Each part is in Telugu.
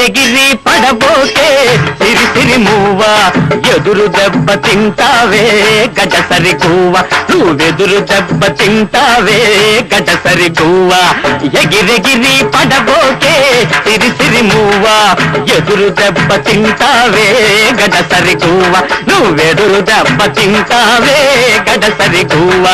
ఎగిరెగిరి పడబోకే సిరి సిరి మూవ ఎదురు దెబ్బ తింటావే గడసరి గువ్వ నువ్వెదురు దెబ్బ తింటావే గడసరి గువ్వ ఎగిరెగిరి పడబోకే సిరి సిరి మూవ ఎదురు దెబ్బ తింటావే గడసరి గువ్వ నువ్వెదురు దెబ్బ తింటావే గడసరి గువ్వ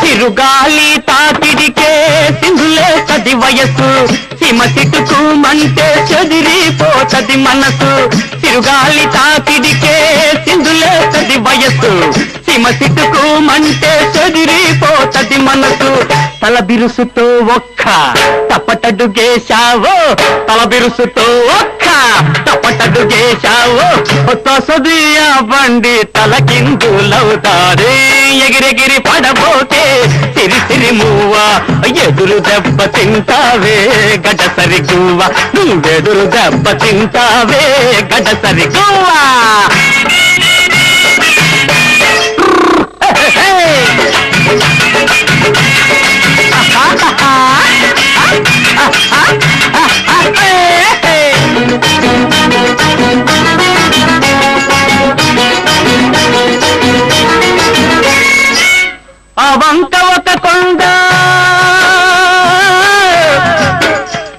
చిరుగాలి తాకిడికే సింధులేసది వయస్సు సీమ సిట్టుకుమంటే చెదిరిపోతది మనసు చిరుగాలి తాకిడికే సింధులేసది వయస్సు సీమ సిట్టుకుమంటే చెదిరిపోతది మనసు తల బిరుసుతో ఒక్క తప్పటడుగేశావో తల బిరుసుతో ఒక్క తప్పటడుగేశావో తొసదియా బండి తలకిందులవుతారే ఎగిరెగిరి పడబోతే సిరి సిరి మూవ ఎదురు దెబ్బ తింటావే గడసరి గువ్వ నువ్వెదురు దెబ్బ తింటావే గడసరి గువ్వ ఆ వంక ఒక కొండ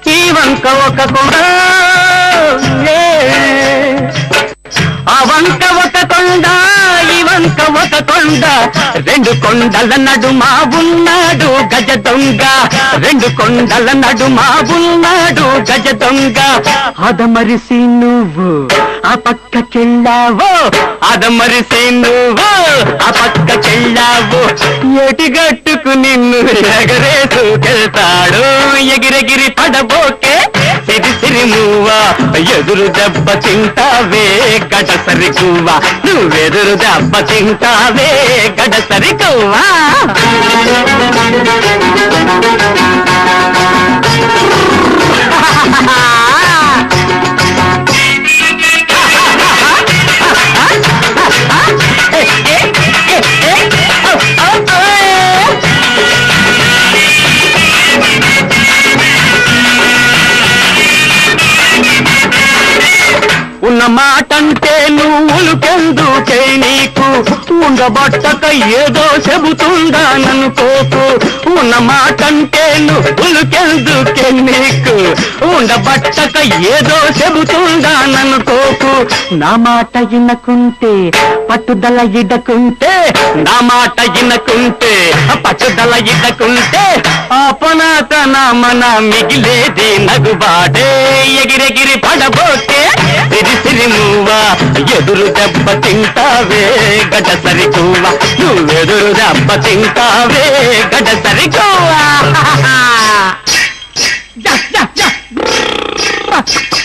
ఈ వంక ఒక కొండ ఆ వంక ఒక కొండ ఈ వంక ఒక కొండ రెండు కొండల నడుమా ఉన్నాడు గజ దొంగ రెండు కొండల నడుమా ఉన్నాడు గజ దొంగ అదమరిసి నువ్వు ఆ పక్కకెళ్ళావో అదమరిసి నువ్వు ఆ పక్కకెళ్ళావు ఎటిగట్టుకు నిన్ను ఎగరేసుకెళ్తాడు ఎగిరెగిరి పడబోకే సిరి సిరి మూవ ఎదురు దెబ్బ తింటావే గడసరి గువ్వ నువ్వెదురు దెబ్బ తింటావే గడసరి గువ్వ ఉన్న మాటంటే నువ్వులుకెందుకే నీకు ఉండబట్టక ఏదో చెబుతుందాననుకోకు ఉన్న మాటంటే నువ్వులుకెందుకే నీకు ఉండబట్టక ఏదో చెబుతుందాననుకోకు నా మాట ఇనకుంటే పట్టుదల ఇడకుంటే నా మాట ఇనకుంటే పట్టుదల ఇడకుంటే ఆపనాతన మన మిగిలేది నగుబాడే ఎగిరెగిరి పడబోతే సిరి సిరి మూవ ఎదురు దెబ్బ తింటావే గడసరి గువ్వ నువ్వెదురు దెబ్బ తింటావే గడసరి గువ్వ